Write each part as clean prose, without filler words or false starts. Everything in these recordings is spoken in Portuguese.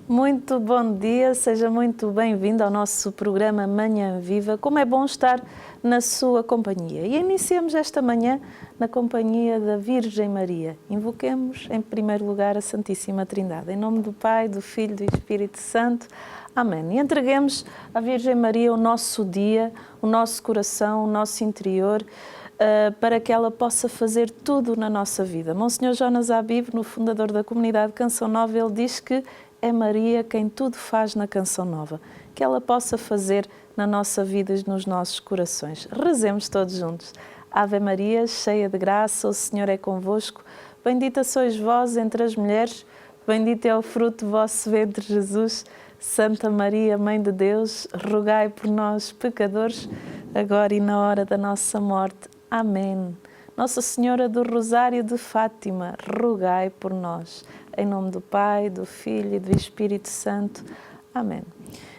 Muito bom dia, seja muito bem-vindo ao nosso programa Manhã Viva. Como é bom estar na sua companhia. E iniciamos esta manhã na companhia da Virgem Maria. Invoquemos, em primeiro lugar, a Santíssima Trindade. Em nome do Pai, do Filho e do Espírito Santo. Amém. E entreguemos à Virgem Maria o nosso dia, o nosso coração, o nosso interior, para que ela possa fazer tudo na nossa vida. Monsenhor Jonas Habib, no fundador da comunidade Canção Nova, ele diz que é Maria quem tudo faz na Canção Nova, que ela possa fazer na nossa vida e nos nossos corações. Rezemos todos juntos. Ave Maria, cheia de graça, o Senhor é convosco. Bendita sois vós entre as mulheres, bendito é o fruto do vosso ventre, Jesus. Santa Maria, Mãe de Deus, rogai por nós, pecadores, agora e na hora da nossa morte. Amém. Nossa Senhora do Rosário de Fátima, rogai por nós. Em nome do Pai, do Filho e do Espírito Santo. Amém.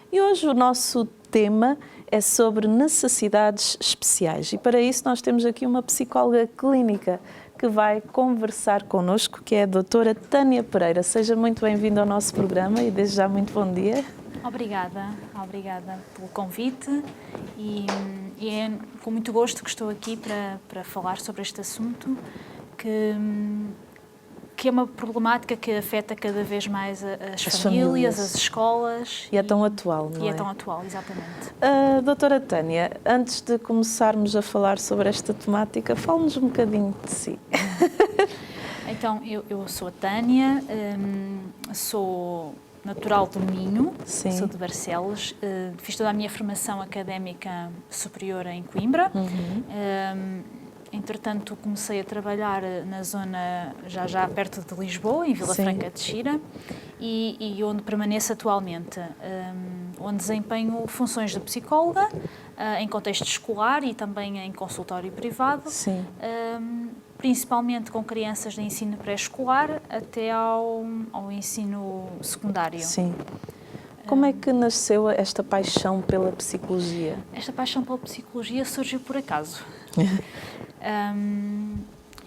E hoje o nosso tema é sobre necessidades especiais. E para isso nós temos aqui uma psicóloga clínica que vai conversar connosco, que é a doutora Tânia Pereira. Seja muito bem-vinda ao nosso programa e desde já muito bom dia. Obrigada pelo convite e é com muito gosto que estou aqui para falar sobre este assunto que é uma problemática que afeta cada vez mais as famílias, as escolas. E é tão atual, não é? E é tão atual, exatamente. Doutora Tânia, antes de começarmos a falar sobre esta temática, fale-nos um bocadinho de si. Então, eu sou a Tânia, sou natural do Minho, Sim. Sou de Barcelos, fiz toda a minha formação académica superior em Coimbra. Entretanto, comecei a trabalhar na zona, já perto de Lisboa, em Vila Sim. Franca de Xira, e onde permaneço atualmente, onde desempenho funções de psicóloga, em contexto escolar e também em consultório privado, Sim. Principalmente com crianças de ensino pré-escolar até ao ensino secundário. Sim. Como é que nasceu esta paixão pela psicologia? Esta paixão pela psicologia surgiu por acaso.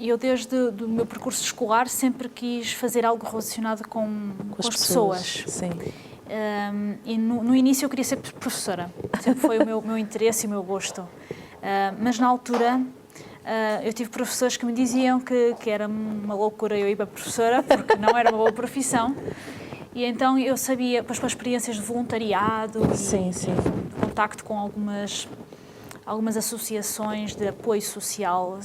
Eu, desde o meu percurso escolar, sempre quis fazer algo relacionado com as pessoas. Sim. E no início eu queria ser professora. Sempre foi o meu interesse e o meu gosto. Mas na altura eu tive professores que me diziam que era uma loucura eu ir para professora, porque não era uma boa profissão. E então eu sabia, depois com as experiências de voluntariado e contacto com algumas associações de apoio social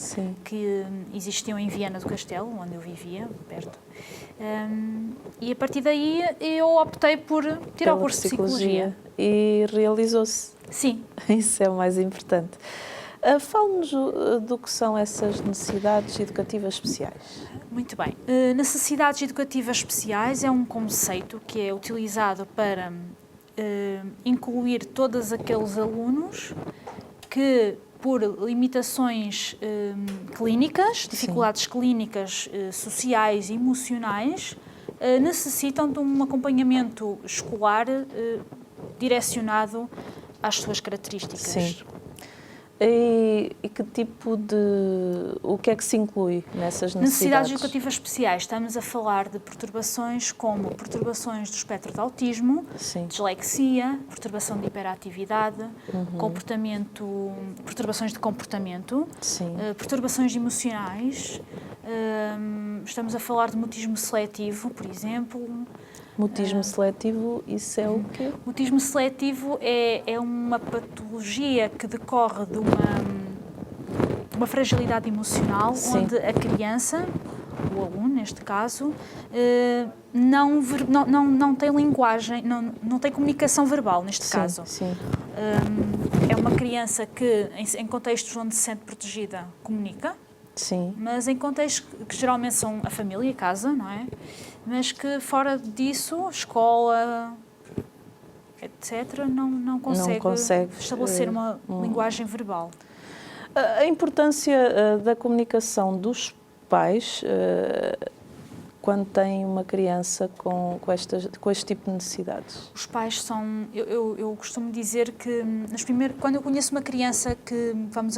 que existiam em Viana do Castelo, onde eu vivia, perto. E a partir daí eu optei por tirar o curso de Psicologia. E realizou-se. Sim. Isso é o mais importante. Fale-nos do que são essas necessidades educativas especiais. Muito bem. Necessidades educativas especiais é um conceito que é utilizado para incluir todos aqueles alunos que, por limitações clínicas, dificuldades clínicas, sociais e emocionais, necessitam de um acompanhamento escolar direcionado às suas características. Sim. E que tipo de... O que é que se inclui nessas necessidades? Necessidades educativas especiais. Estamos a falar de perturbações como perturbações do espectro de autismo, dislexia, perturbação de hiperatividade, perturbações de comportamento, perturbações emocionais. Estamos a falar de mutismo seletivo, por exemplo. Mutismo seletivo, isso é o quê? Mutismo seletivo é uma patologia que decorre de uma fragilidade emocional, onde a criança, o aluno neste caso, não tem linguagem, não tem comunicação verbal neste caso. É uma criança que, em contextos onde se sente protegida, comunica. Sim. Mas em contextos que geralmente são a família, a casa, não é? Mas que fora disso, escola, etc., não consegue estabelecer uma linguagem verbal. A importância da comunicação dos pais quando têm uma criança com este tipo de necessidades? Os pais são... Eu costumo dizer que, quando eu conheço uma criança que vamos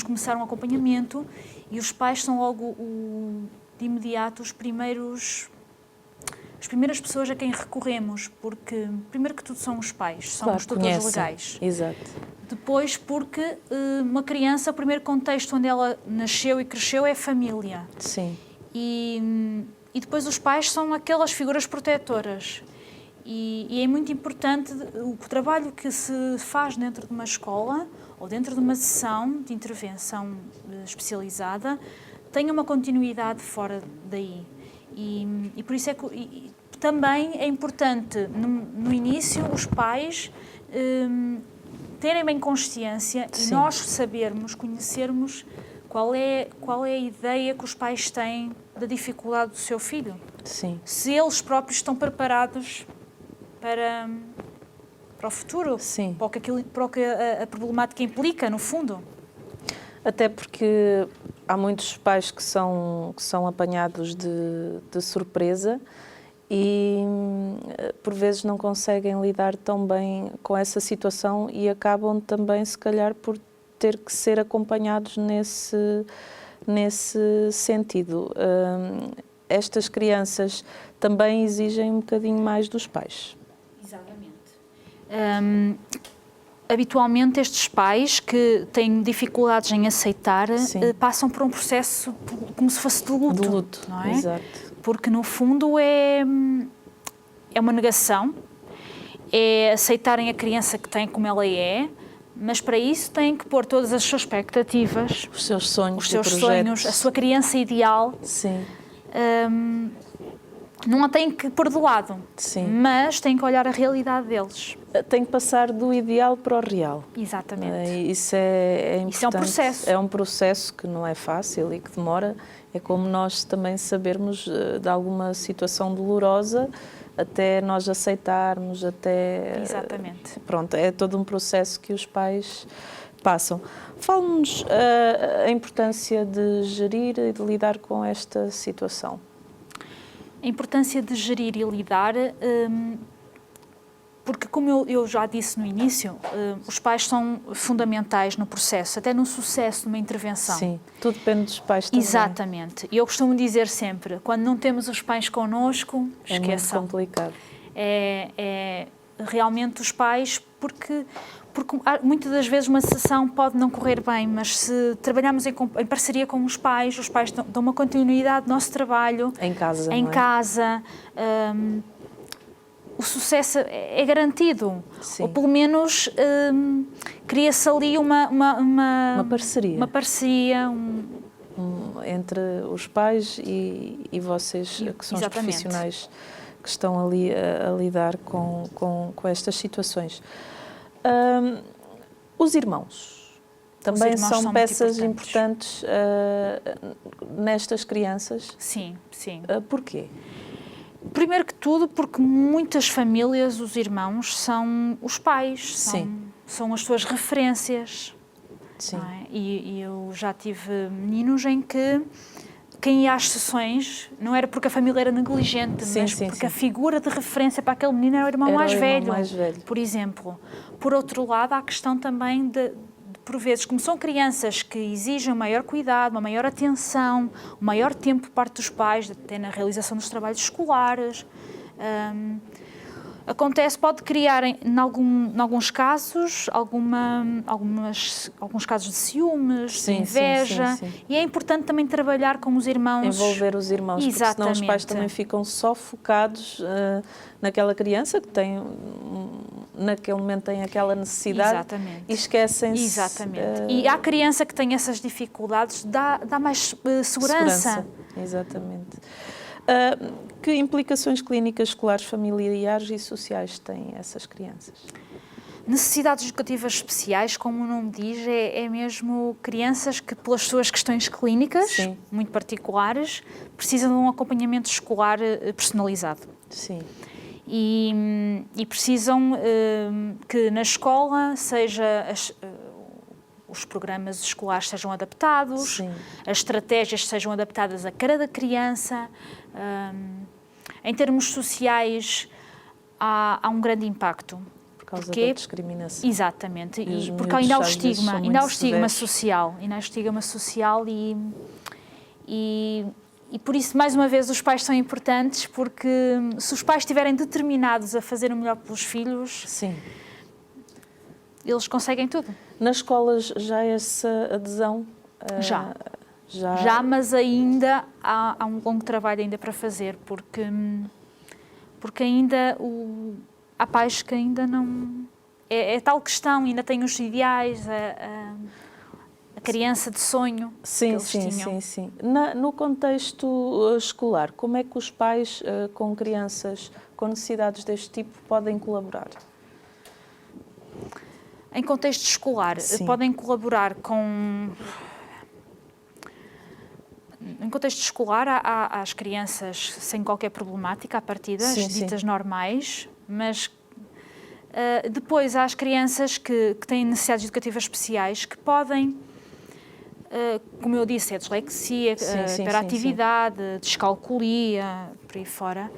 começar um acompanhamento, e os pais são logo, de imediato, os primeiros as primeiras pessoas a quem recorremos, porque, primeiro que tudo, são os pais, são Claro, os tutores legais. Exato. Depois, porque uma criança, o primeiro contexto onde ela nasceu e cresceu é a família. Sim. E depois os pais são aquelas figuras protetoras. E é muito importante o trabalho que se faz dentro de uma escola ou dentro de uma sessão de intervenção especializada tenha uma continuidade fora daí. E por isso é que também é importante, no início, os pais terem bem consciência e nós sabermos, conhecermos qual é a ideia que os pais têm da dificuldade do seu filho. Sim. Se eles próprios estão preparados para o futuro, Sim. para o que a problemática implica, no fundo. Até porque há muitos pais que são apanhados de surpresa e por vezes não conseguem lidar tão bem com essa situação e acabam também, se calhar, por ter que ser acompanhados nesse sentido. Estas crianças também exigem um bocadinho mais dos pais. Exatamente. Habitualmente estes pais que têm dificuldades em aceitar passam por um processo como se fosse de luto, não é? Exato. Porque no fundo é uma negação, é aceitarem a criança que têm como ela é, mas para isso têm que pôr todas as suas expectativas, os seus sonhos, a sua criança ideal. Sim. Não a têm que pôr de lado, mas têm que olhar a realidade deles. Tem que passar do ideal para o real. Exatamente. Isso é importante. Isso é um processo. É um processo que não é fácil e que demora. É como nós também sabermos de alguma situação dolorosa até nós aceitarmos, até... Exatamente. Pronto, é todo um processo que os pais passam. Fale-nos a importância de gerir e de lidar com esta situação. A importância de gerir e lidar, porque como eu já disse no início, os pais são fundamentais no processo, até no sucesso de uma intervenção. Sim, tudo depende dos pais também. Exatamente. E eu costumo dizer sempre, quando não temos os pais connosco, esqueçam. É muito complicado. É realmente os pais, porque muitas das vezes uma sessão pode não correr bem, mas se trabalharmos em parceria com os pais dão uma continuidade do nosso trabalho. Em casa, Em casa. O sucesso é garantido. Sim. Ou pelo menos cria-se ali uma parceria. Uma parceria. Entre os pais e vocês, que são os profissionais que estão ali a lidar com estas situações. Os irmãos também são peças importantes nestas crianças? Sim, sim. Porquê? Primeiro que tudo, porque muitas famílias, os irmãos, são os pais, são as suas referências. Sim. Não é? E eu já tive meninos em que quem ia às sessões não era porque a família era negligente, mas porque a figura de referência para aquele menino era o irmão mais velho, por exemplo. Por outro lado, há a questão também de por vezes, como são crianças que exigem um maior cuidado, uma maior atenção, um maior tempo por parte dos pais, até na realização dos trabalhos escolares, pode criar, em alguns casos, alguns casos de ciúmes, de inveja, e é importante também trabalhar com os irmãos. Envolver os irmãos, porque senão os pais também ficam só focados naquela criança que tem, naquele momento tem aquela necessidade e esquecem-se. Exatamente. E à criança que tem essas dificuldades dá mais segurança. Exatamente. Que implicações clínicas, escolares, familiares e sociais têm essas crianças? Necessidades educativas especiais, como o nome diz, é mesmo crianças que, pelas suas questões clínicas, muito particulares, precisam de um acompanhamento escolar personalizado. Sim. E precisam que na escola os programas escolares sejam adaptados, as estratégias sejam adaptadas a cada criança. Em termos sociais, há um grande impacto. Por causa da discriminação. Exatamente. Porque ainda há o estigma social. E E por isso, mais uma vez, os pais são importantes, porque se os pais estiverem determinados a fazer o melhor pelos filhos, sim, eles conseguem tudo. nas escolas já há essa adesão? Já, mas ainda há um longo trabalho ainda para fazer, porque ainda há pais que ainda não... É tal questão, ainda têm os ideais, a criança de sonho que eles tinham. Sim. No contexto escolar, como é que os pais com crianças com necessidades deste tipo podem colaborar? Em contexto escolar, podem colaborar com... Em contexto escolar, há as crianças sem qualquer problemática, à partida, as ditas normais, mas depois há as crianças que têm necessidades educativas especiais, que podem, como eu disse, dislexia, hiperatividade, descalculia, por aí fora.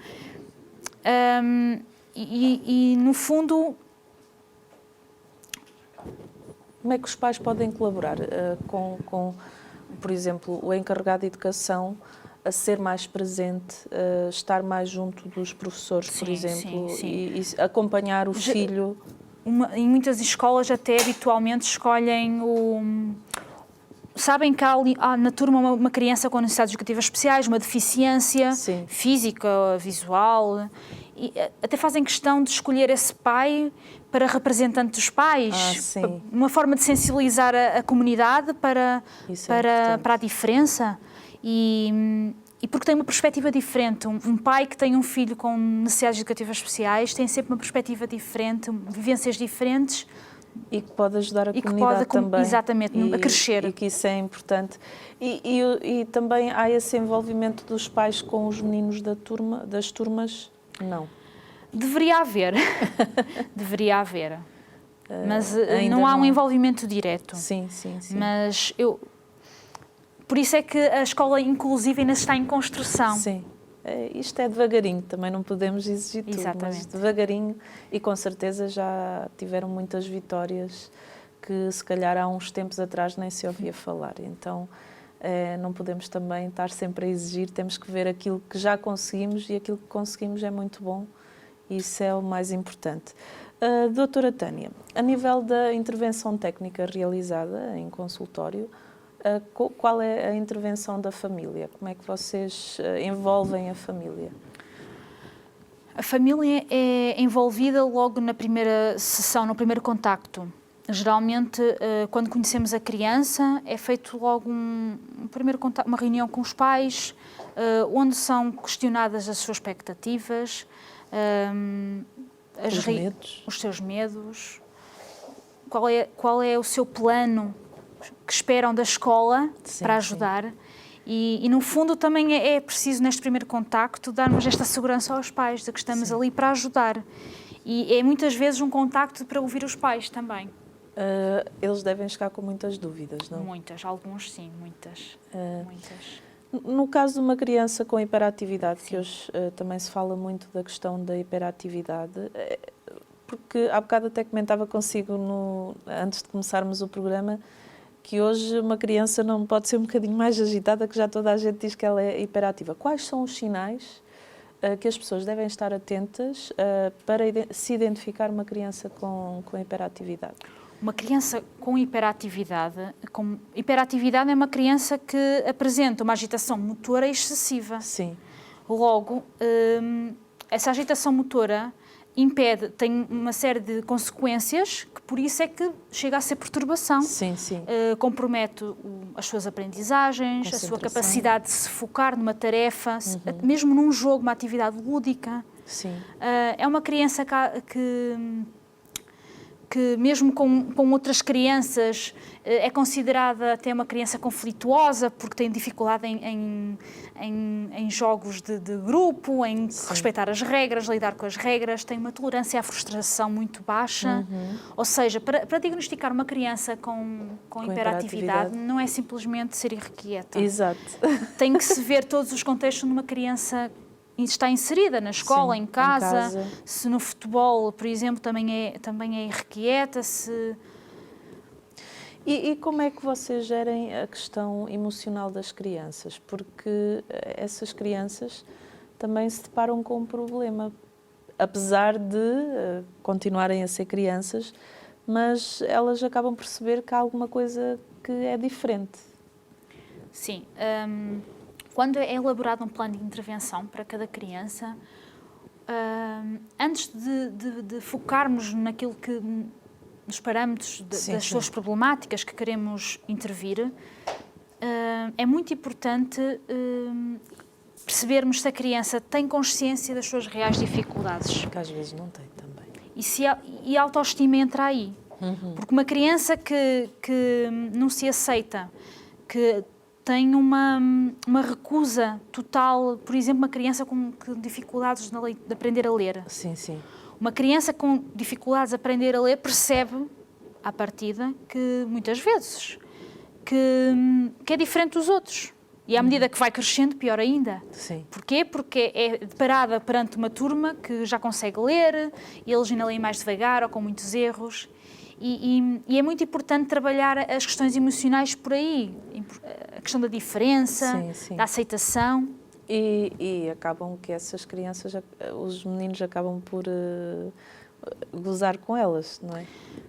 E, no fundo... Como é que os pais podem colaborar com, por exemplo, o encarregado de educação a ser mais presente, estar mais junto dos professores, por exemplo, e acompanhar o filho? Em muitas escolas até habitualmente escolhem sabem que há na turma uma criança com necessidades educativas especiais, uma deficiência física, visual, e até fazem questão de escolher esse pai para representante dos pais, uma forma de sensibilizar a comunidade para a diferença e porque tem uma perspectiva diferente. Um pai que tem um filho com necessidades educativas especiais tem sempre uma perspectiva diferente, vivências diferentes. E que pode ajudar a comunidade também. Exatamente, a crescer. E que isso é importante. E também há esse envolvimento dos pais com os meninos das turmas? Não. Deveria haver. Deveria haver. Mas não há um envolvimento direto. Sim. Mas por isso é que a escola inclusiva ainda está em construção. Sim. Isto é devagarinho, também não podemos exigir tudo, mas devagarinho, e com certeza já tiveram muitas vitórias que se calhar há uns tempos atrás nem se ouvia falar. Então não podemos também estar sempre a exigir, temos que ver aquilo que já conseguimos, e aquilo que conseguimos é muito bom, e isso é o mais importante. Doutora Tânia, a nível da intervenção técnica realizada em consultório, qual é a intervenção da família? Como é que vocês envolvem a família? A família é envolvida logo na primeira sessão, no primeiro contacto. Geralmente, quando conhecemos a criança, é feito logo um primeiro contacto, uma reunião com os pais, onde são questionadas as suas expectativas, os seus medos, qual é o seu plano que esperam da escola para ajudar. E, no fundo, também é preciso, neste primeiro contacto, darmos esta segurança aos pais de que estamos ali para ajudar. E é muitas vezes um contacto para ouvir os pais também. Eles devem chegar com muitas dúvidas, não? Muitas, alguns sim, muitas. No caso de uma criança com hiperatividade, que hoje também se fala muito da questão da hiperatividade, porque há bocado até comentava consigo, antes de começarmos o programa, que hoje uma criança não pode ser um bocadinho mais agitada, que já toda a gente diz que ela é hiperativa. Quais são os sinais que as pessoas devem estar atentas para se identificar uma criança com hiperatividade? Uma criança com hiperatividade é uma criança que apresenta uma agitação motora excessiva. Sim. Logo, essa agitação motora tem uma série de consequências, que por isso é que chega a ser perturbação. Sim. Compromete as suas aprendizagens, a sua capacidade de se focar numa tarefa, mesmo num jogo, uma atividade lúdica. Sim. É uma criança que mesmo com outras crianças é considerada até uma criança conflituosa, porque tem dificuldade em jogos de grupo, em respeitar as regras, lidar com as regras, tem uma tolerância à frustração muito baixa. Ou seja, para diagnosticar uma criança com hiperatividade não é simplesmente ser irrequieta. Exato. Tem que se ver todos os contextos numa criança está inserida na escola, em casa, se no futebol, por exemplo, também é irrequieta, E como é que vocês gerem a questão emocional das crianças? Porque essas crianças também se deparam com um problema, apesar de continuarem a ser crianças, mas elas acabam por perceber que há alguma coisa que é diferente. Sim. Quando é elaborado um plano de intervenção para cada criança, antes de focarmos naquilo que nos parâmetros das suas problemáticas que queremos intervir, é muito importante percebermos se a criança tem consciência das suas reais dificuldades. Que às vezes não tem também. E a autoestima entra aí. Porque uma criança que não se aceita, que tem uma recusa total, por exemplo, uma criança com dificuldades de aprender a ler. Sim, sim. Uma criança com dificuldades de aprender a ler percebe, à partida, que muitas vezes que é diferente dos outros. E à medida que vai crescendo, pior ainda. Sim. Porquê? Porque é deparada perante uma turma que já consegue ler, e eles ainda leem mais devagar ou com muitos erros. E é muito importante trabalhar as questões emocionais por aí. A questão da diferença, da aceitação. E acabam que essas crianças, os meninos acabam por gozar com elas, não é?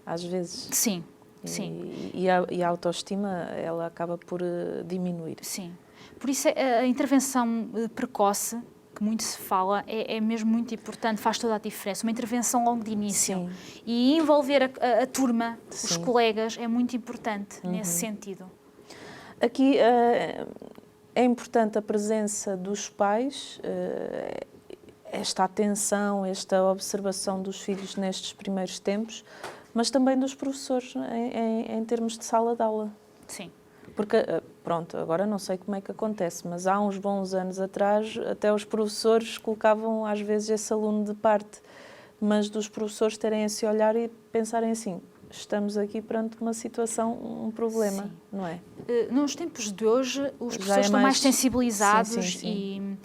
Às vezes. Sim, sim. E a autoestima, ela acaba por diminuir. Sim. Por isso a intervenção precoce, que muito se fala, é mesmo muito importante, faz toda a diferença. Uma intervenção logo de início. Sim. E envolver a turma, sim, os colegas, é muito importante nesse sentido. Aqui é importante a presença dos pais, esta atenção, esta observação dos filhos nestes primeiros tempos, mas também dos professores em termos de sala de aula. Sim. Porque, pronto, agora não sei como é que acontece, mas há uns bons anos atrás até os professores colocavam às vezes esse aluno de parte, mas dos professores terem esse olhar e pensarem assim, estamos aqui perante uma situação, um problema, sim, não é? Nos tempos de hoje os professores estão mais sensibilizados, sim, sim, sim. E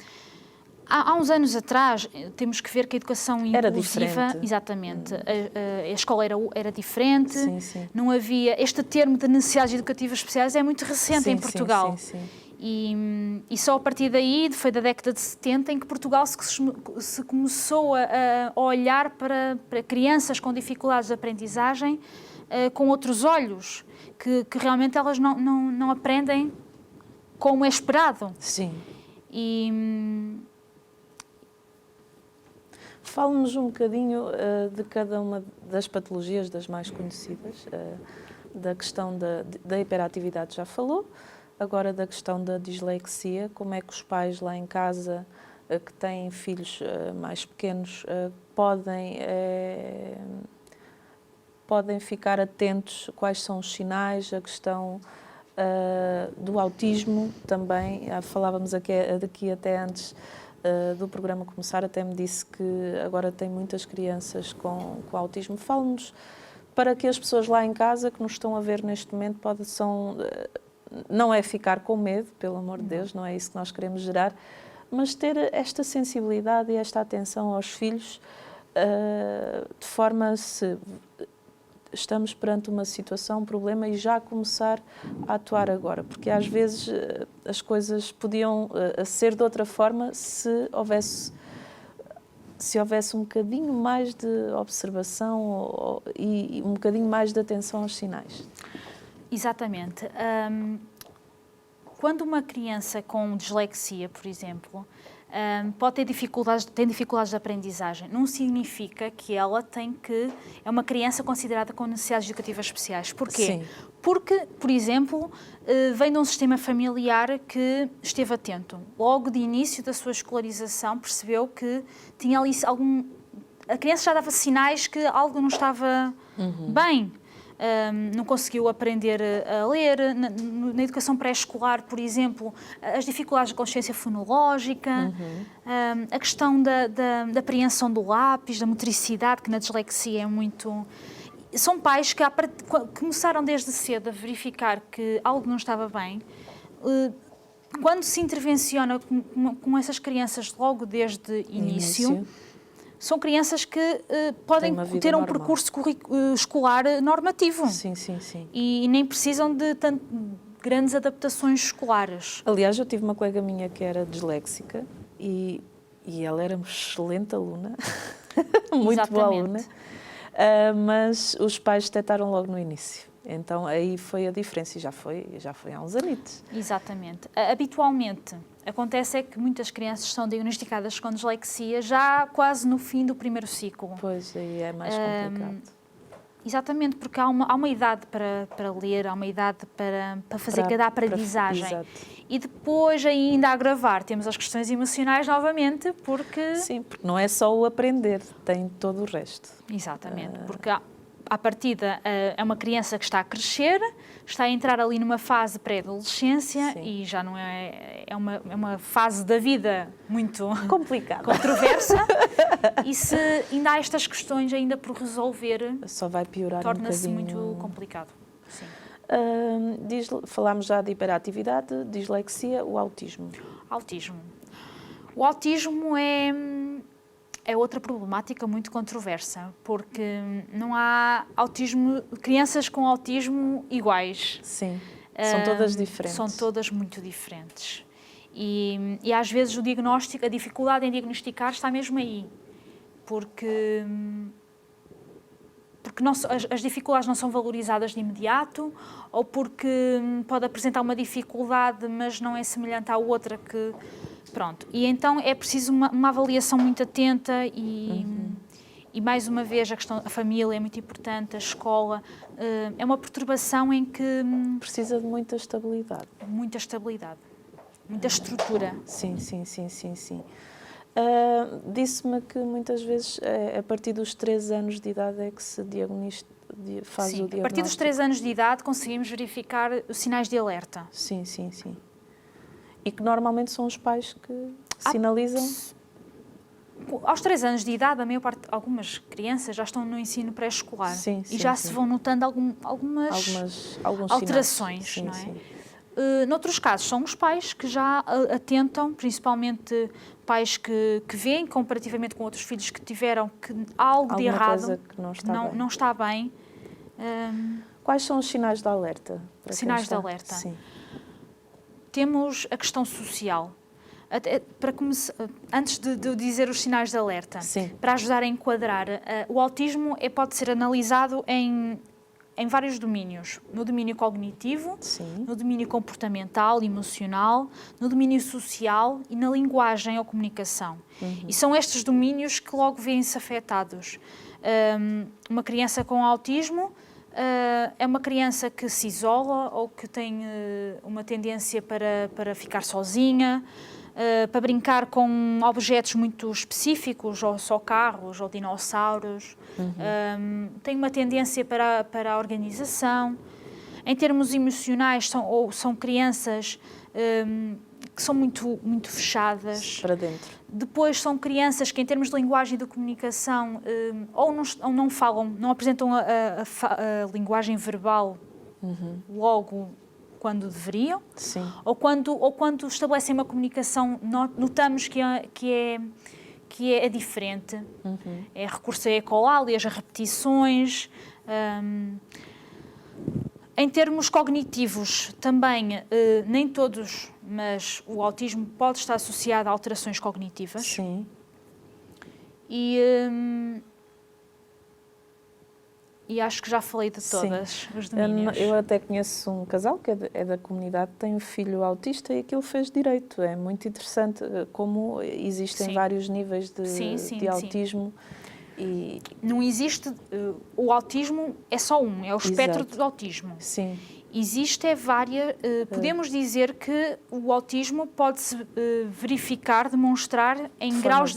há uns anos atrás temos que ver que a educação inclusiva, exatamente, a escola era diferente, sim, sim. Não havia, este termo de necessidades educativas especiais é muito recente, sim, em Portugal. Sim, sim, sim. E só a partir daí, foi da década de 70, em que Portugal se começou a olhar para crianças com dificuldades de aprendizagem com outros olhos, que realmente elas não aprendem como é esperado. Sim. Fale-nos um bocadinho de cada uma das patologias, das mais conhecidas, da questão da hiperatividade já falou, agora da questão da dislexia, como é que os pais lá em casa que têm filhos mais pequenos podem ficar atentos quais são os sinais, a questão do autismo também, falávamos aqui até antes do programa começar, até me disse que agora tem muitas crianças com autismo. Fale-nos para que as pessoas lá em casa que nos estão a ver neste momento não é ficar com medo, pelo amor de Deus, não é isso que nós queremos gerar, mas ter esta sensibilidade e esta atenção aos filhos de forma a se estamos perante uma situação, um problema e já começar a atuar agora, porque às vezes as coisas podiam ser de outra forma se houvesse um bocadinho mais de observação e um bocadinho mais de atenção aos sinais. Exatamente. Quando uma criança com dislexia, por exemplo, pode ter dificuldades de aprendizagem, não significa que ela é uma criança considerada com necessidades educativas especiais. Porquê? Sim. Porque, por exemplo, vem de um sistema familiar que esteve atento. Logo de início da sua escolarização percebeu que tinha ali a criança já dava sinais que algo não estava bem. Não conseguiu aprender a ler. Na educação pré-escolar, por exemplo, as dificuldades de consciência fonológica, a questão da apreensão do lápis, da motricidade, que na dislexia é muito... São pais que começaram desde cedo a verificar que algo não estava bem. Quando se intervenciona com essas crianças logo desde início, são crianças que podem ter um percurso escolar normativo. Sim, sim, sim. E nem precisam de grandes adaptações escolares. Aliás, eu tive uma colega minha que era disléxica e ela era uma excelente aluna, muito boa aluna, mas os pais detectaram logo no início. Então aí foi a diferença e já foi há uns anitos. Exatamente. Habitualmente, acontece é que muitas crianças são diagnosticadas com dislexia já quase no fim do primeiro ciclo. Pois, aí é mais complicado. Exatamente, porque há uma idade para ler, há uma idade para fazer cada aprendizagem. Exato. E depois, ainda a agravar, temos as questões emocionais novamente, porque... Sim, porque não é só o aprender, tem todo o resto. Exatamente, porque à partida é uma criança que está a crescer, está a entrar ali numa fase pré-adolescência e já não é uma fase da vida muito complicada, controversa e se ainda há estas questões ainda por resolver, só vai piorar torna-se um bocadinho. muito complicado. Sim. Falámos já de hiperatividade, dislexia, o autismo. Autismo. O autismo é outra problemática muito controversa, porque não há crianças com autismo iguais. Sim, são todas diferentes. São todas muito diferentes. E às vezes a dificuldade em diagnosticar está mesmo aí, porque as dificuldades não são valorizadas de imediato, ou porque pode apresentar uma dificuldade, mas não é semelhante à outra que... Pronto, e então é preciso uma avaliação muito atenta e mais uma vez a família é muito importante, a escola, é uma perturbação em que... Precisa de muita estabilidade. Muita estrutura. Sim. Disse-me que muitas vezes a partir dos 3 anos de idade é que se faz o diagnóstico. A partir dos 3 anos de idade conseguimos verificar os sinais de alerta. Sim. E que normalmente são os pais que sinalizam? Aos 3 anos de idade, algumas crianças já estão no ensino pré-escolar e já se vão notando algumas alterações, não é? Sim. Noutros casos, são os pais que já atentam, principalmente pais que veem, comparativamente com outros filhos que tiveram que algo de errado não está bem. Quais são os sinais de alerta? Sinais de alerta? Sim. Temos a questão social. Antes de dizer os sinais de alerta, para ajudar a enquadrar, o autismo pode ser analisado em vários domínios. No domínio cognitivo, no domínio comportamental, emocional, no domínio social e na linguagem ou comunicação. E são estes domínios que logo vêm-se afetados. Uma criança com autismo é uma criança que se isola ou que tem uma tendência para ficar sozinha, para brincar com objetos muito específicos, ou só carros, ou dinossauros. Tem uma tendência para a organização. Em termos emocionais, são crianças que são muito fechadas. Para dentro. Depois são crianças que, em termos de linguagem e de comunicação, ou não falam, não apresentam a linguagem verbal logo quando deveriam, ou quando estabelecem uma comunicação, notamos que é diferente. É recurso a ecolálias, a repetições. Em termos cognitivos, também, nem todos, mas o autismo pode estar associado a alterações cognitivas. Sim. E acho que já falei de todas os domínios. Eu até conheço um casal que é da comunidade, tem um filho autista e aquilo fez direito. É muito interessante como existem vários níveis de autismo. E... Não existe... O autismo é só é o espectro do autismo. Sim. Existe várias... podemos dizer que o autismo pode-se verificar, demonstrar em graus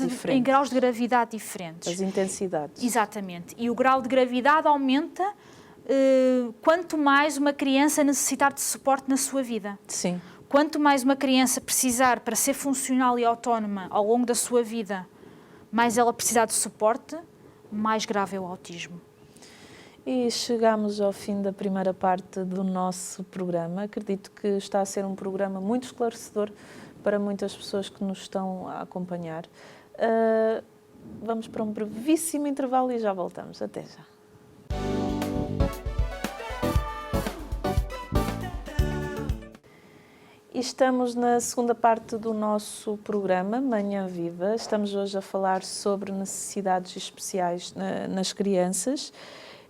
de gravidade diferentes. As intensidades. Exatamente. E o grau de gravidade aumenta quanto mais uma criança necessitar de suporte na sua vida. Sim. Quanto mais uma criança precisar para ser funcional e autónoma ao longo da sua vida, mais ela precisar de suporte, mais grave é o autismo. E chegamos ao fim da primeira parte do nosso programa. Acredito que está a ser um programa muito esclarecedor para muitas pessoas que nos estão a acompanhar. vamos para um brevíssimo intervalo e já voltamos. Até já. E estamos na segunda parte do nosso programa, Manhã Viva. Estamos hoje a falar sobre necessidades especiais nas crianças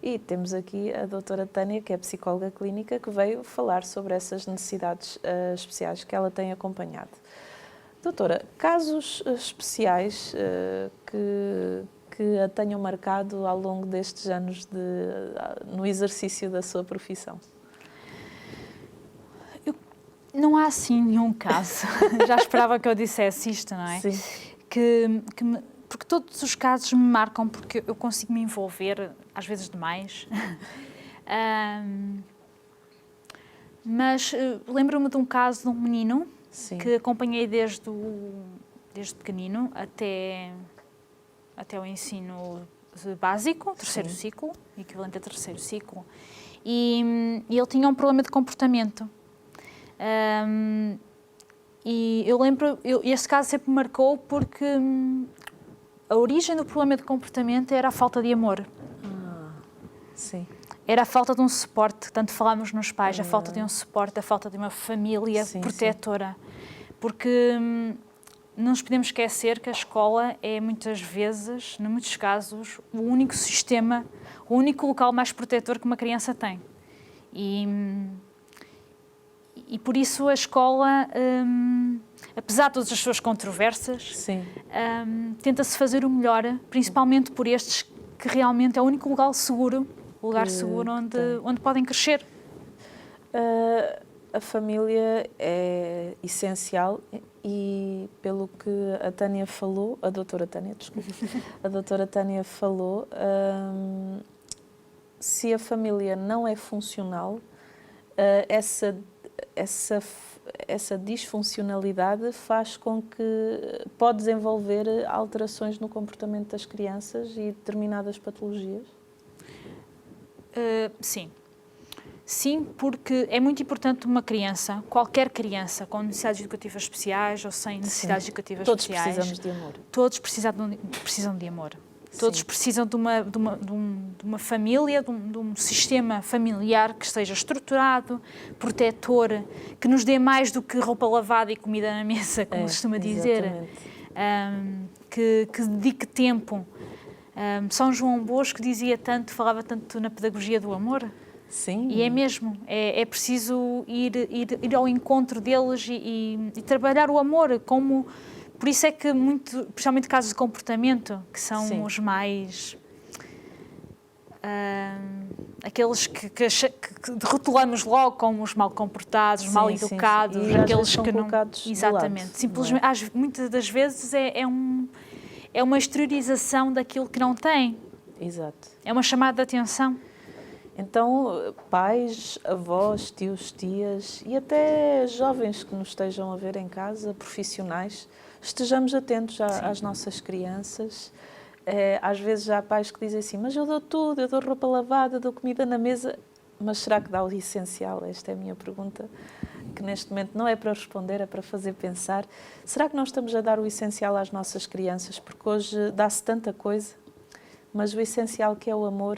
e temos aqui a doutora Tânia, que é psicóloga clínica, que veio falar sobre essas necessidades especiais que ela tem acompanhado. Doutora, casos especiais que a tenham marcado ao longo destes anos no exercício da sua profissão? Não há assim nenhum caso. Já esperava que eu dissesse isto, não é? Sim. Porque todos os casos me marcam, porque eu consigo me envolver, às vezes demais. Mas lembro-me de um caso de um menino Sim. que acompanhei desde pequenino até o ensino básico, terceiro Sim. ciclo, equivalente a terceiro ciclo. E ele tinha um problema de comportamento. E eu lembro, esse caso sempre me marcou porque a origem do problema de comportamento era a falta de amor. Sim. Era a falta de um suporte, tanto falámos nos pais, a falta de um suporte, a falta de uma família protetora. Sim. Porque não nos podemos esquecer que a escola é muitas vezes, em muitos casos, o único sistema, o único local mais protetor que uma criança tem. E por isso a escola, apesar de todas as suas controvérsias, tenta-se fazer o melhor, principalmente por estes que realmente é o único lugar seguro onde podem crescer. A família é essencial e, pelo que a Tânia falou, a doutora Tânia, desculpa, a doutora Tânia falou, se a família não é funcional, essa disfuncionalidade faz com que pode desenvolver alterações no comportamento das crianças e determinadas patologias? Sim. Sim, porque é muito importante uma criança, qualquer criança com necessidades educativas especiais ou sem necessidades educativas especiais. Todos precisamos de amor. Todos precisam de amor. Todos precisam de uma família, de um sistema familiar que esteja estruturado, protetor, que nos dê mais do que roupa lavada e comida na mesa, como se costuma dizer, que dedique tempo. São João Bosco falava tanto na pedagogia do amor. Sim. E é mesmo, é preciso ir ao encontro deles e trabalhar o amor como... Por isso é que, especialmente casos de comportamento, que são os mais... aqueles que rotulamos logo como os mal comportados, mal educados, aqueles que não... Exatamente. Lado, simplesmente, muitas das vezes é uma exteriorização daquilo que não tem. Exato. É uma chamada de atenção. Então, pais, avós, tios, tias e até jovens que nos estejam a ver em casa, profissionais, estejamos atentos às nossas crianças. Às vezes há pais que dizem assim, mas eu dou tudo, eu dou roupa lavada, dou comida na mesa, mas será que dá o essencial? Esta é a minha pergunta, que neste momento não é para responder, é para fazer pensar. Será que nós estamos a dar o essencial às nossas crianças? Porque hoje dá-se tanta coisa, mas o essencial, que é o amor,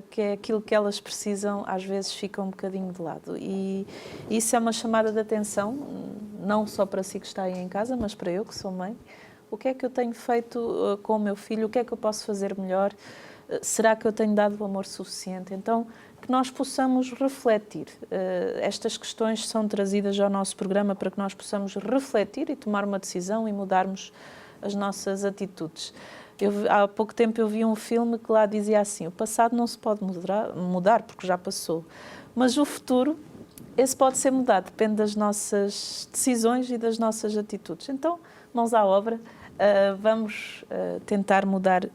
que é aquilo que elas precisam, às vezes fica um bocadinho de lado. E isso é uma chamada de atenção, não só para si que está aí em casa, mas para eu, que sou mãe. O que é que eu tenho feito com o meu filho? O que é que eu posso fazer melhor? Será que eu tenho dado o amor suficiente? Então, que nós possamos refletir. Estas questões são trazidas ao nosso programa para que nós possamos refletir e tomar uma decisão e mudarmos as nossas atitudes. Há pouco tempo eu vi um filme que lá dizia assim, o passado não se pode mudar porque já passou, mas o futuro, esse pode ser mudado, depende das nossas decisões e das nossas atitudes. Então, mãos à obra, vamos tentar mudar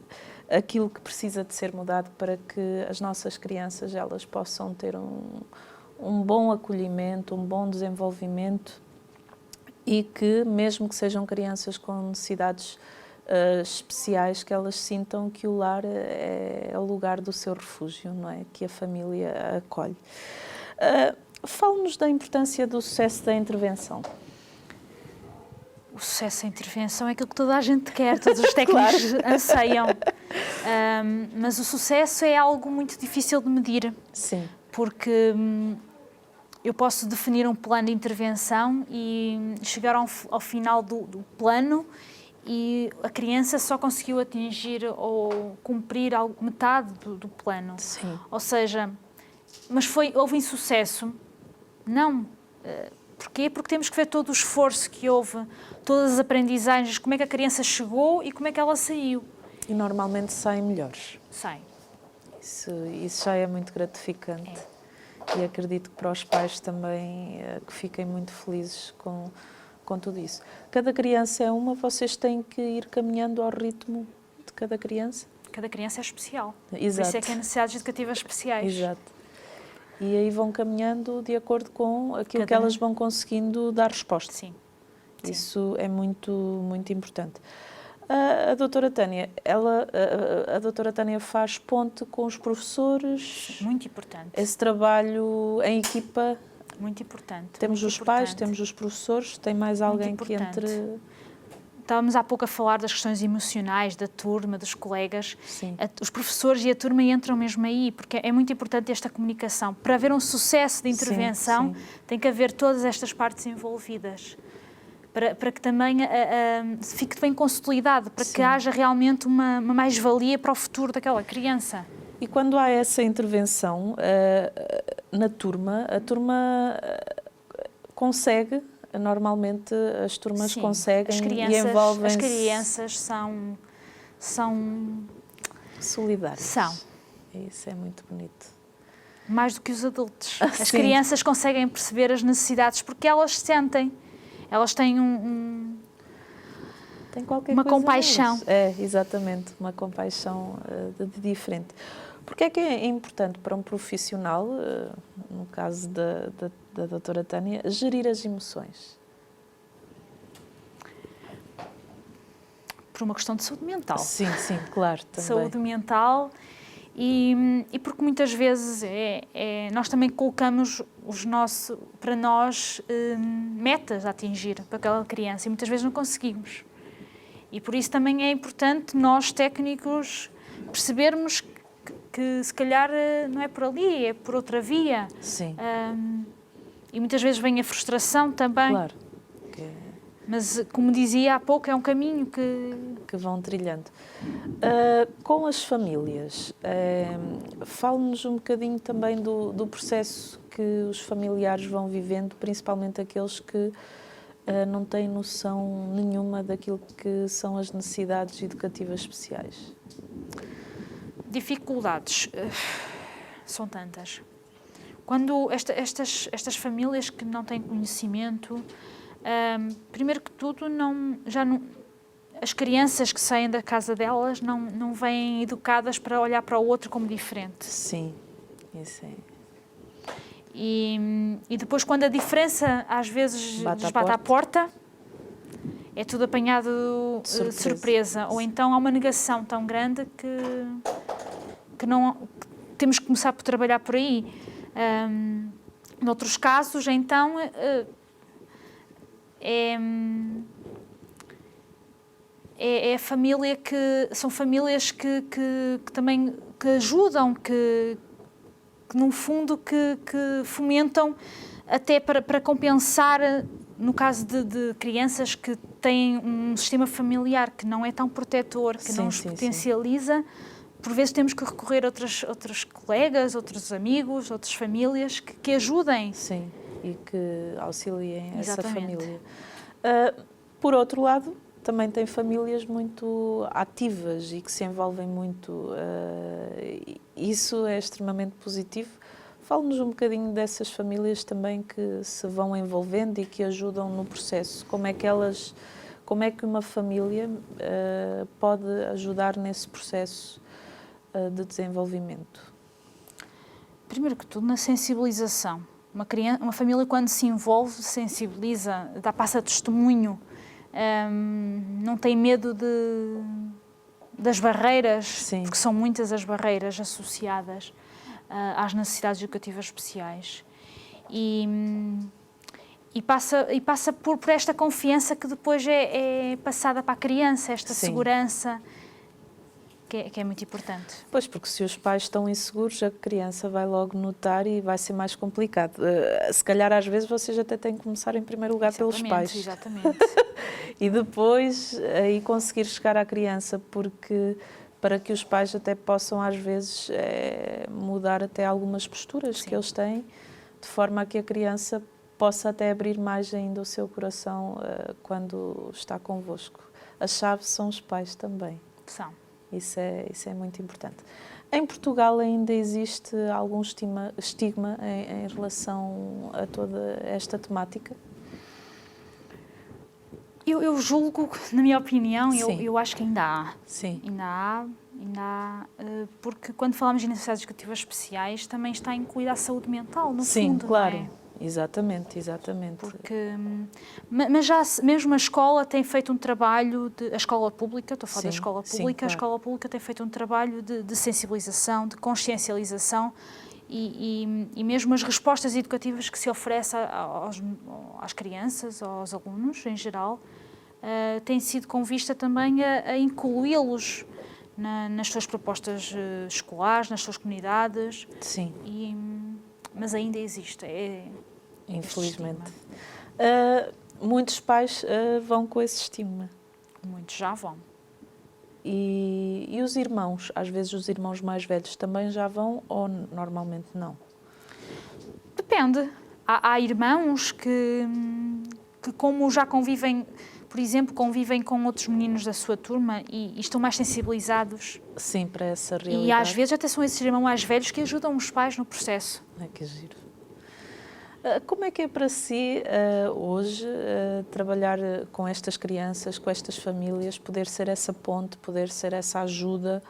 aquilo que precisa de ser mudado para que as nossas crianças elas possam ter um bom acolhimento, um bom desenvolvimento e que, mesmo que sejam crianças com necessidades especiais, que elas sintam que o lar é o lugar do seu refúgio, não é? Que a família acolhe. Fale-nos da importância do sucesso da intervenção. O sucesso em intervenção é aquilo que toda a gente quer, todos os técnicos anseiam. Mas o sucesso é algo muito difícil de medir. Sim. Porque eu posso definir um plano de intervenção e chegar ao final do plano e a criança só conseguiu atingir ou cumprir metade do plano. Sim. Ou seja, mas houve insucesso? Não. Porquê? Porque temos que ver todo o esforço que houve, todas as aprendizagens, como é que a criança chegou e como é que ela saiu. E normalmente saem melhores. Sai. Isso já é muito gratificante. E acredito que para os pais também que fiquem muito felizes com tudo isso. Cada criança é uma, vocês têm que ir caminhando ao ritmo de cada criança? Cada criança é especial. Exato. Por isso é que há necessidades educativas especiais. Exato. E aí vão caminhando de acordo com aquilo que elas vão conseguindo dar resposta. Sim. Isso é muito, muito importante. A doutora Tânia, a doutora Tânia faz ponte com os professores. Muito importante. Esse trabalho em equipa. Muito importante. Temos muito os importante. pais, temos os professores, tem mais alguém que entre... Estávamos há pouco a falar das questões emocionais, da turma, dos colegas. Sim. Os professores e a turma entram mesmo aí, porque é muito importante esta comunicação. Para haver um sucesso de intervenção, tem que haver todas estas partes envolvidas. Para que também fique bem consolidado, para que haja realmente uma mais-valia para o futuro daquela criança. E quando há essa intervenção na turma, a turma consegue, normalmente as turmas conseguem e envolvem-se. As crianças são solidárias. São. Isso é muito bonito. Mais do que os adultos. As crianças conseguem perceber as necessidades porque elas sentem. Elas têm tem qualquer uma coisa compaixão. Neles. É, exatamente, uma compaixão de diferente. Porque é que é importante para um profissional, no caso da doutora Tânia, gerir as emoções? Por uma questão de saúde mental. Sim, claro. Também. Saúde mental e porque muitas vezes nós também colocamos para nós metas a atingir para aquela criança e muitas vezes não conseguimos. E por isso também é importante nós, técnicos, percebermos que se calhar não é por ali, é por outra via. Sim. E muitas vezes vem a frustração também. Claro. Mas, como dizia há pouco, é um caminho que vão trilhando. Com as famílias, fale-nos um bocadinho também do processo que os familiares vão vivendo, principalmente aqueles que não têm noção nenhuma daquilo que são as necessidades educativas especiais. Dificuldades são tantas. Quando estas famílias que não têm conhecimento, primeiro que tudo, as crianças que saem da casa delas não vêm educadas para olhar para o outro como diferente. Sim, isso é. E depois, quando a diferença às vezes lhes bate à porta, é tudo apanhado de surpresa. Ou então há uma negação tão grande que temos que começar por trabalhar por aí. Noutros casos, então, é a família são famílias que também ajudam, que no fundo que fomentam até para compensar, no caso de crianças que têm um sistema familiar que não é tão protetor, que não os potencializa. Por vezes temos que recorrer a outros colegas, outros amigos, outras famílias que ajudem. Sim, e que auxiliem essa Exatamente. família. Por outro lado, também tem famílias muito ativas e que se envolvem muito. Isso é extremamente positivo. Fale-nos um bocadinho dessas famílias também que se vão envolvendo e que ajudam no processo. Como é que uma família pode ajudar nesse processo de desenvolvimento? Primeiro que tudo, na sensibilização. Uma família, quando se envolve, sensibiliza, passa testemunho, não tem medo das barreiras, Sim. porque são muitas as barreiras associadas às necessidades educativas especiais. E passa por esta confiança que depois é passada para a criança, esta Sim. segurança, que é muito importante. Pois, porque se os pais estão inseguros, a criança vai logo notar e vai ser mais complicado. Se calhar, às vezes, vocês até têm que começar, em primeiro lugar, pelos pais. Exatamente. E depois, aí, conseguir chegar à criança, porque para que os pais até possam, às vezes, mudar até algumas posturas que eles têm, de forma a que a criança possa até abrir mais ainda o seu coração quando está convosco. A chave são os pais também. São. Isso é muito importante. Em Portugal ainda existe algum estigma em relação a toda esta temática? Eu julgo, na minha opinião, Sim. eu acho que ainda há. Sim. Ainda há, porque quando falamos de necessidades educativas especiais, também está incluída a saúde mental, no Sim, fundo, claro. não é? Exatamente. Porque, mas já mesmo a escola tem feito um trabalho, a escola pública, estou a falar da escola pública, sim, claro. A escola pública tem feito um trabalho de sensibilização, de consciencialização e mesmo as respostas educativas que se oferece às crianças, aos alunos em geral, têm sido com vista também a incluí-los nas suas propostas escolares, nas suas comunidades. Sim. Mas ainda existe. Infelizmente. Muitos pais vão com esse estigma. Muitos já vão. E os irmãos? Às vezes os irmãos mais velhos também já vão ou normalmente não? Depende. Há irmãos que como já convivem, por exemplo, convivem com outros meninos da sua turma e estão mais sensibilizados. Sim, para essa realidade. E às vezes até são esses irmãos mais velhos que ajudam os pais no processo. Que giro. Como é que é para si hoje trabalhar com estas crianças, com estas famílias, poder ser essa ponte, poder ser essa ajuda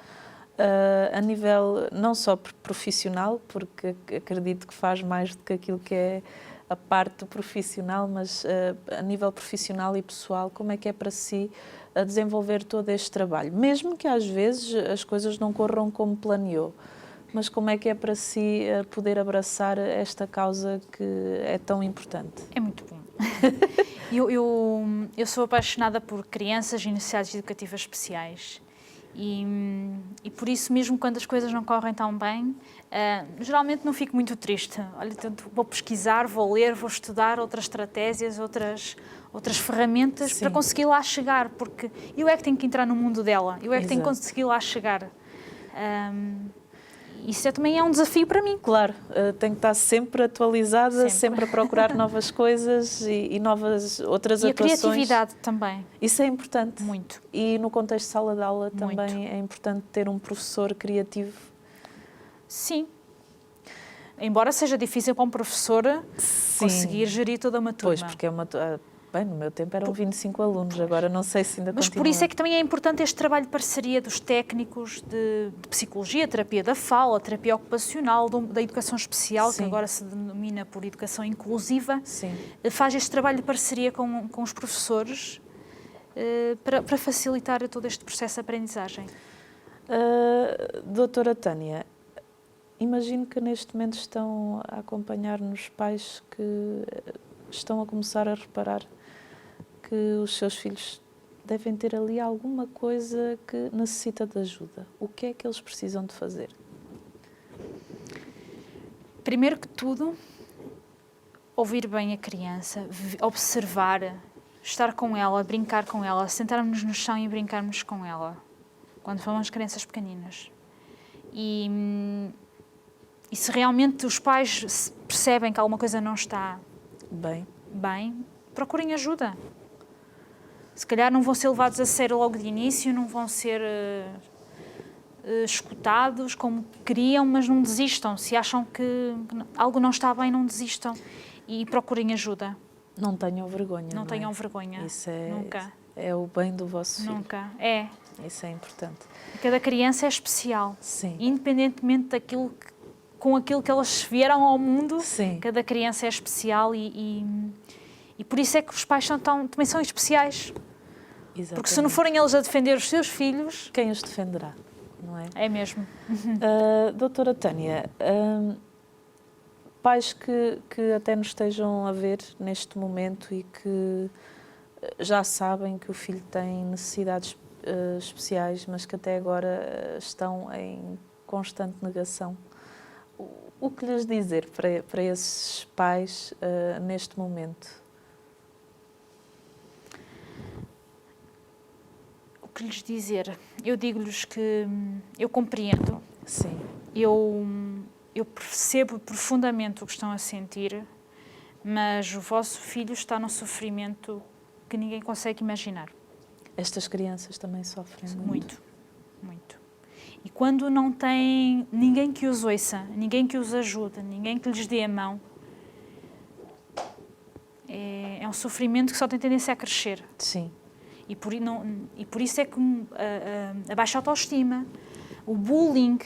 a nível não só profissional, porque acredito que faz mais do que aquilo que é a parte profissional, mas a nível profissional e pessoal, como é que é para si a desenvolver todo este trabalho? Mesmo que às vezes as coisas não corram como planeou, mas como é que é para si poder abraçar esta causa que é tão importante? É muito bom. Eu sou apaixonada por crianças e necessidades educativas especiais e por isso mesmo quando as coisas não correm tão bem, geralmente não fico muito triste. Olha, vou pesquisar, vou ler, vou estudar outras estratégias, outras ferramentas para conseguir lá chegar, porque eu é que tenho que entrar no mundo dela, eu é que tenho que conseguir lá chegar. Isso também é um desafio para mim. Claro, tem que estar sempre atualizada, sempre a procurar novas coisas e novas outras atuações. E a criatividade também. Isso é importante. Muito. E no contexto de sala de aula também é importante ter um professor criativo. Sim. Embora seja difícil para um professor conseguir gerir toda uma turma. Pois, porque é uma... Bem, no meu tempo eram 25 alunos, agora não sei se ainda Mas continua. por isso é que também é importante este trabalho de parceria dos técnicos de psicologia, terapia da fala, terapia ocupacional, da educação especial, que agora se denomina por educação inclusiva. Sim. Faz este trabalho de parceria com os professores para facilitar todo este processo de aprendizagem. Doutora Tânia, imagino que neste momento estão a acompanhar-nos pais que estão a começar a reparar que os seus filhos devem ter ali alguma coisa que necessita de ajuda. O que é que eles precisam de fazer? Primeiro que tudo, ouvir bem a criança, observar, estar com ela, brincar com ela, sentarmos no chão e brincarmos com ela, quando falamos crianças pequeninas. E se realmente os pais percebem que alguma coisa não está bem, procurem ajuda. Se calhar não vão ser levados a sério logo de início, não vão ser escutados como queriam, mas não desistam. Se acham que algo não está bem, não desistam e procurem ajuda. Não tenham vergonha. Não tenham vergonha. Isso é, nunca. É o bem do vosso filho. Nunca. É. Isso é importante. Cada criança é especial. Sim. Independentemente com aquilo que elas vieram ao mundo, sim. Cada criança é especial e por isso é que os pais também são especiais. Exatamente. Porque se não forem eles a defender os seus filhos... Quem os defenderá, não é? É mesmo. Doutora Tânia, pais que até nos estejam a ver neste momento e que já sabem que o filho tem necessidades especiais, mas que até agora estão em constante negação. O que lhes dizer para esses pais neste momento? O que lhes dizer? Eu digo-lhes que eu compreendo. Sim. Eu percebo profundamente o que estão a sentir, mas o vosso filho está num sofrimento que ninguém consegue imaginar. Estas crianças também sofrem muito. Muito, muito. E quando não têm ninguém que os ouça, ninguém que os ajude, ninguém que lhes dê a mão, é um sofrimento que só tem tendência a crescer. Sim. E por isso é que a baixa autoestima, o bullying,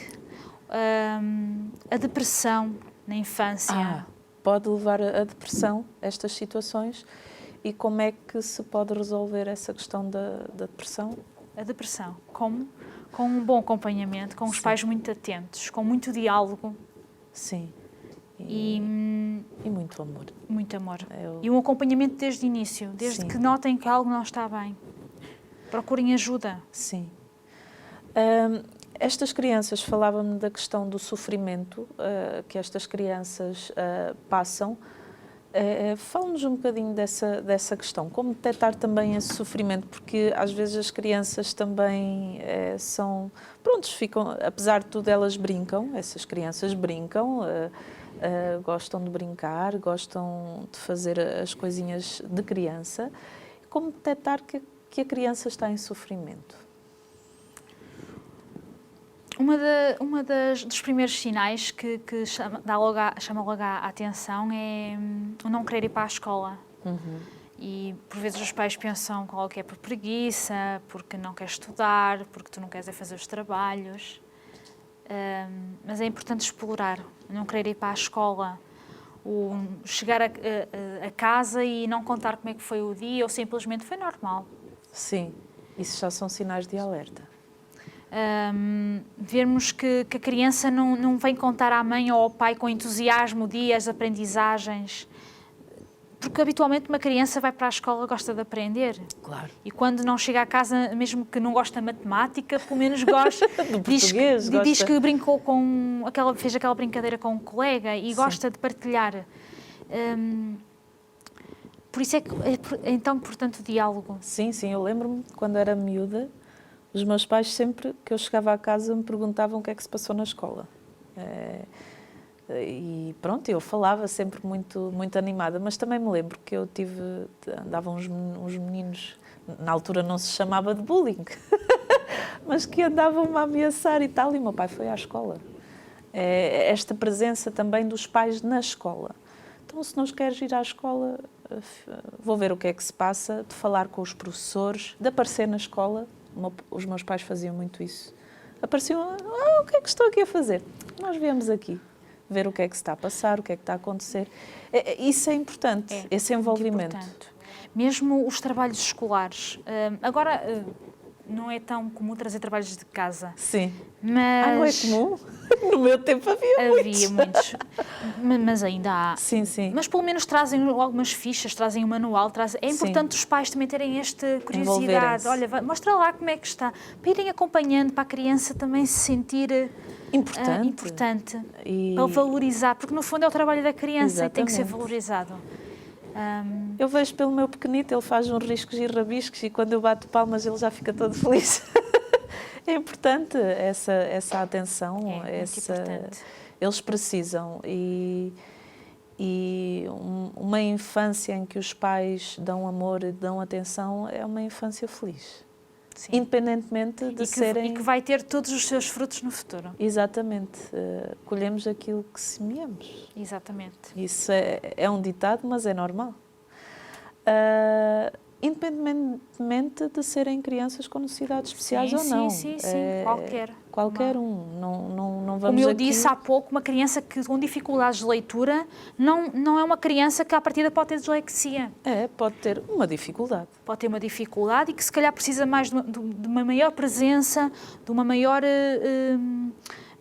a depressão na infância... Pode levar a depressão, estas situações. E como é que se pode resolver essa questão da depressão? A depressão, como? Com um bom acompanhamento, com os pais muito atentos, com muito diálogo. Sim. E muito amor. Muito amor. E um acompanhamento desde o início, desde que notem que algo não está bem. Procurem ajuda. Sim. Estas crianças, falava-me da questão do sofrimento que estas crianças passam. Fala-nos um bocadinho dessa questão, como detectar também esse sofrimento, porque às vezes as crianças também são, ficam, apesar de tudo elas brincam, essas crianças brincam, gostam de brincar, gostam de fazer as coisinhas de criança. Como detectar que a criança está em sofrimento? Dos primeiros sinais que chama logo a atenção é o não querer ir para a escola. Uhum. E por vezes os pais pensam que é por preguiça, porque não quer estudar, porque tu não queres fazer os trabalhos. Mas é importante explorar, não querer ir para a escola, chegar a casa e não contar como é que foi o dia ou simplesmente foi normal. Sim, isso já são sinais de alerta. Vermos que a criança não vem contar à mãe ou ao pai com entusiasmo o dia, as aprendizagens, porque habitualmente uma criança vai para a escola, gosta de aprender. Claro. E quando não chega a casa, mesmo que não gosta de matemática, pelo menos gosta, diz que brincou fez aquela brincadeira com um colega e gosta de partilhar. Por isso é tão importante o diálogo. Sim, eu lembro-me quando era miúda, os meus pais sempre que eu chegava a casa me perguntavam o que é que se passou na escola. E pronto, eu falava sempre muito animada, mas também me lembro que eu andavam uns meninos, na altura não se chamava de bullying, mas que andavam-me a ameaçar e tal, e o meu pai foi à escola. Esta presença também dos pais na escola. Então, se não queres ir à escola, vou ver o que é que se passa, de falar com os professores, de aparecer na escola. Os meus pais faziam muito isso. Apareciam, o que é que estou aqui a fazer? Nós viemos aqui ver o que é que se está a passar, o que é que está a acontecer. Isso é importante, esse envolvimento. Mesmo os trabalhos escolares. Agora, não é tão comum trazer trabalhos de casa. Sim. Mas... não é comum? No meu tempo havia muitos. Mas ainda há. Sim. Mas pelo menos trazem algumas fichas, trazem um manual. É importante os pais também terem esta curiosidade. Olha, mostra lá como é que está. Para irem acompanhando, para a criança também se sentir importante. Para valorizar, porque no fundo é o trabalho da criança. Exatamente. E tem que ser valorizado. Eu vejo pelo meu pequenito, ele faz uns riscos e rabiscos e quando eu bato palmas ele já fica todo feliz. É importante essa atenção, importante. Eles precisam e uma infância em que os pais dão amor e dão atenção é uma infância feliz. Sim. Independentemente de serem... E que vai ter todos os seus frutos no futuro. Exatamente. Colhemos aquilo que semeamos. Exatamente. Isso é um ditado, mas é normal. Independentemente de serem crianças com necessidades especiais ou não. Sim. Qualquer um. Não vamos Como eu disse há pouco, uma criança com dificuldades de leitura não é uma criança que à partida pode ter dislexia. Pode ter uma dificuldade. Pode ter uma dificuldade e que se calhar precisa mais de uma maior presença, de uma maior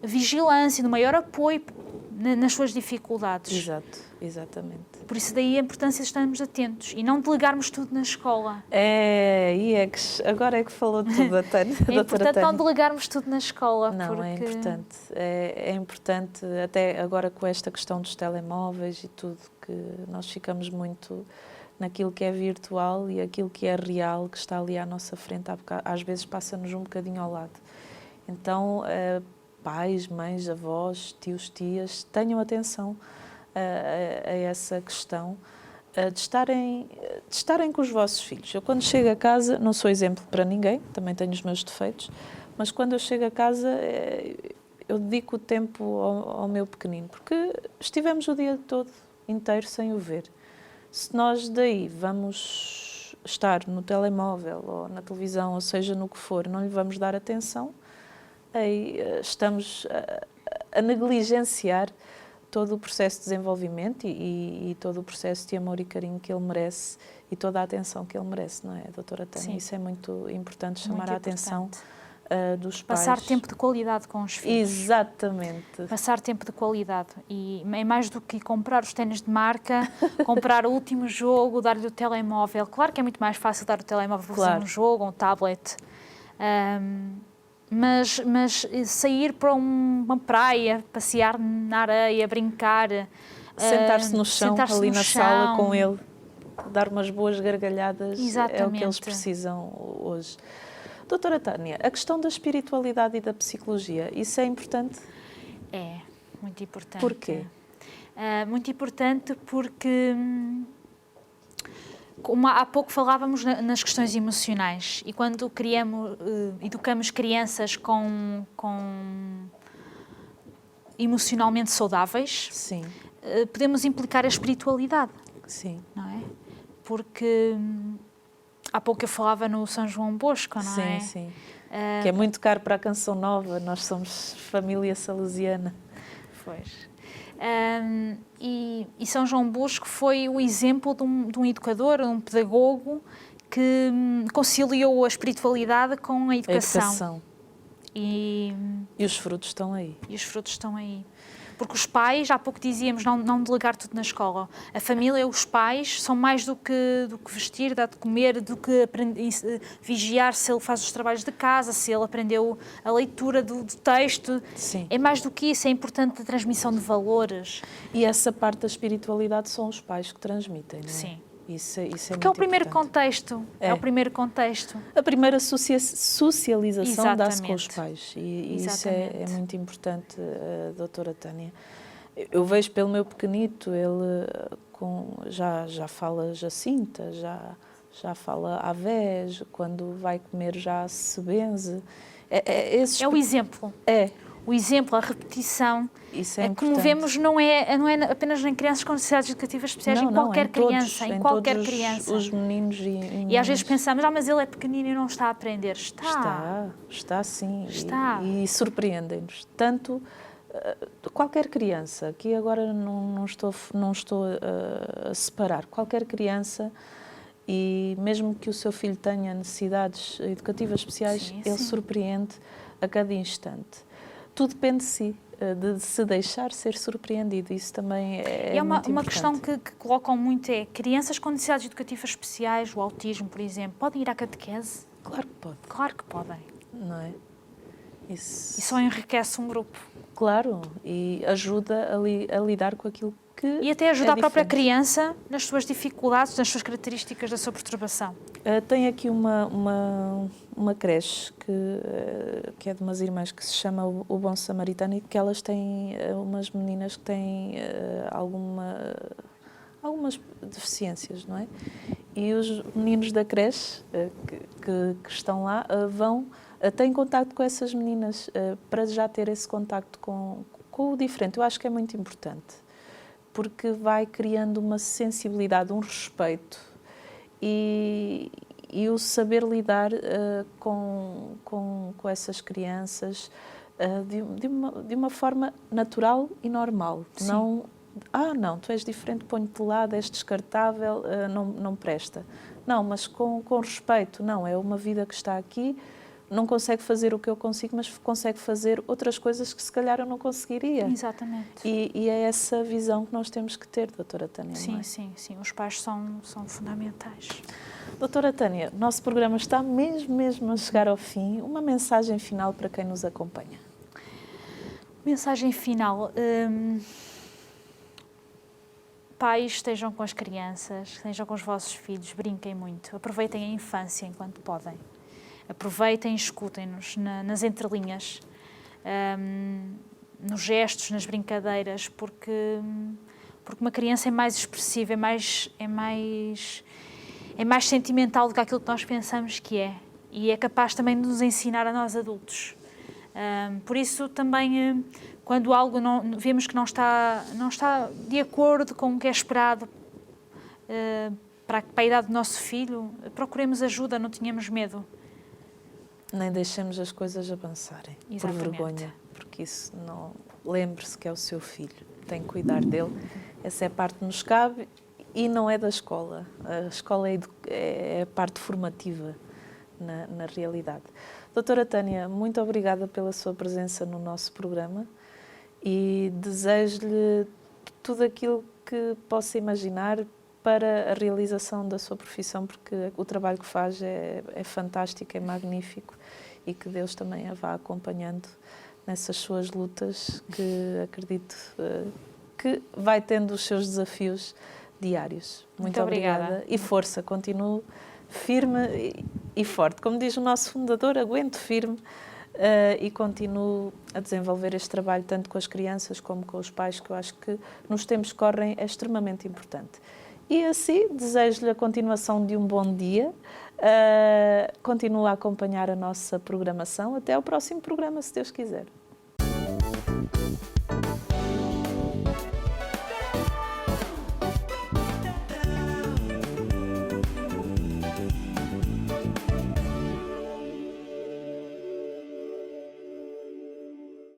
vigilância, de um maior apoio nas suas dificuldades. Exato, exatamente. Por isso daí a importância de estarmos atentos e não delegarmos tudo na escola. Agora é que falou tudo, a Tânia. É importante não delegarmos tudo na escola. Não, porque... é importante. É importante, até agora com esta questão dos telemóveis e tudo, que nós ficamos muito naquilo que é virtual e aquilo que é real, que está ali à nossa frente, às vezes passa-nos um bocadinho ao lado. Então, pais, mães, avós, tios, tias, tenham atenção a essa questão de estarem com os vossos filhos. Eu, quando chego a casa, não sou exemplo para ninguém, também tenho os meus defeitos, mas quando eu chego a casa, eu dedico o tempo ao meu pequenino, porque estivemos o dia todo inteiro sem o ver. Se nós daí vamos estar no telemóvel ou na televisão, ou seja, no que for, não lhe vamos dar atenção, aí estamos a negligenciar todo o processo de desenvolvimento e todo o processo de amor e carinho que ele merece e toda a atenção que ele merece, não é, doutora Tânia? Sim. Isso é muito importante, chamar a atenção dos pais. Passar tempo de qualidade com os filhos. Exatamente. Passar tempo de qualidade. E é mais do que comprar os ténis de marca, comprar o último jogo, dar-lhe o telemóvel. Claro que é muito mais fácil dar o telemóvel para fazer um jogo, um tablet. Mas sair para uma praia, passear na areia, brincar... Sentar-se no chão, ali na sala com ele, dar umas boas gargalhadas. Exatamente. É o que eles precisam hoje. Doutora Tânia, a questão da espiritualidade e da psicologia, isso é importante? É, muito importante. Porquê? Muito importante porque... Como há pouco falávamos nas questões emocionais e quando educamos crianças com emocionalmente saudáveis, sim, podemos implicar a espiritualidade. Sim. Não é? Porque há pouco eu falava no São João Bosco, não é? Sim, sim. Que é muito caro para a Canção Nova, nós somos família salesiana. Pois. E São João Bosco foi o exemplo de um educador, um pedagogo que conciliou a espiritualidade com a educação. E os frutos estão aí. E os frutos estão aí. Porque os pais, há pouco dizíamos, não delegar tudo na escola. A família, os pais, são mais do que vestir, dar de comer, do que vigiar se ele faz os trabalhos de casa, se ele aprendeu a leitura do texto. Sim. É mais do que isso, é importante a transmissão de valores. E essa parte da espiritualidade são os pais que transmitem, não é? Sim. Isso é porque é o primeiro importante. contexto. É o primeiro contexto. A primeira socialização dá-se com os pais. E isso é muito importante, doutora Tânia. Eu vejo pelo meu pequenito, ele já fala Jacinta, já fala Avés, quando vai comer já se benze. É o exemplo. O exemplo, a repetição. Isso é como vemos, não é apenas em crianças com necessidades educativas especiais, em qualquer criança. Em qualquer criança. Os meninos e às vezes pensamos, mas ele é pequenino e não está a aprender. Está sim. Está. E surpreendem-nos. Tanto qualquer criança, aqui agora não estou a separar, qualquer criança, e mesmo que o seu filho tenha necessidades educativas especiais, ele surpreende a cada instante. Tudo depende de si, de se deixar ser surpreendido. Isso também é muito uma importante. questão que colocam muito é, crianças com necessidades educativas especiais, o autismo, por exemplo, podem ir à catequese? Claro que pode. Claro que podem. Não é? Isso... E só enriquece um grupo. Claro, e ajuda a lidar com aquilo que e até ajuda a própria criança nas suas dificuldades, nas suas características da sua perturbação. Tem aqui uma creche que é de umas irmãs que se chama o Bom Samaritano, e que elas têm umas meninas que têm algumas deficiências, não é? E os meninos da creche que estão lá têm contacto com essas meninas para já ter esse contacto com o diferente. Eu acho que é muito importante, porque vai criando uma sensibilidade, um respeito e o saber lidar com essas crianças de uma forma natural e normal. Sim. Não, tu és diferente, ponho-te de lado, és descartável, não presta. Não, mas com respeito. Não, é uma vida que está aqui, não consegue fazer o que eu consigo, mas consegue fazer outras coisas que se calhar eu não conseguiria. Exatamente. E é essa visão que nós temos que ter, doutora Tânia. Sim, sim. Os pais são fundamentais. Doutora Tânia, o nosso programa está mesmo a chegar ao fim. Uma mensagem final para quem nos acompanha. Mensagem final. Pais, estejam com as crianças, estejam com os vossos filhos, brinquem muito, aproveitem a infância enquanto podem. Aproveitem e escutem-nos nas entrelinhas, nos gestos, nas brincadeiras, porque uma criança é mais expressiva, é mais sentimental do que aquilo que nós pensamos que é. E é capaz também de nos ensinar a nós adultos. Por isso também, quando algo vemos que não está de acordo com o que é esperado para a idade do nosso filho, procuremos ajuda, não tenhamos medo. Nem deixemos as coisas avançarem. Exatamente. Por vergonha, porque isso não... Lembre-se que é o seu filho, tem que cuidar dele. Essa é a parte que nos cabe e não é da escola. A escola é a parte formativa na realidade. Doutora Tânia, muito obrigada pela sua presença no nosso programa e desejo-lhe tudo aquilo que possa imaginar para a realização da sua profissão, porque o trabalho que faz é fantástico, é magnífico, e que Deus também a vá acompanhando nessas suas lutas, que acredito que vai tendo os seus desafios diários. Muito obrigada. E força, continue firme e forte. Como diz o nosso fundador, aguente firme e continuo a desenvolver este trabalho tanto com as crianças como com os pais, que eu acho que nos tempos que correm é extremamente importante. E assim, desejo-lhe a continuação de um bom dia. Continua a acompanhar a nossa programação. Até ao próximo programa, se Deus quiser.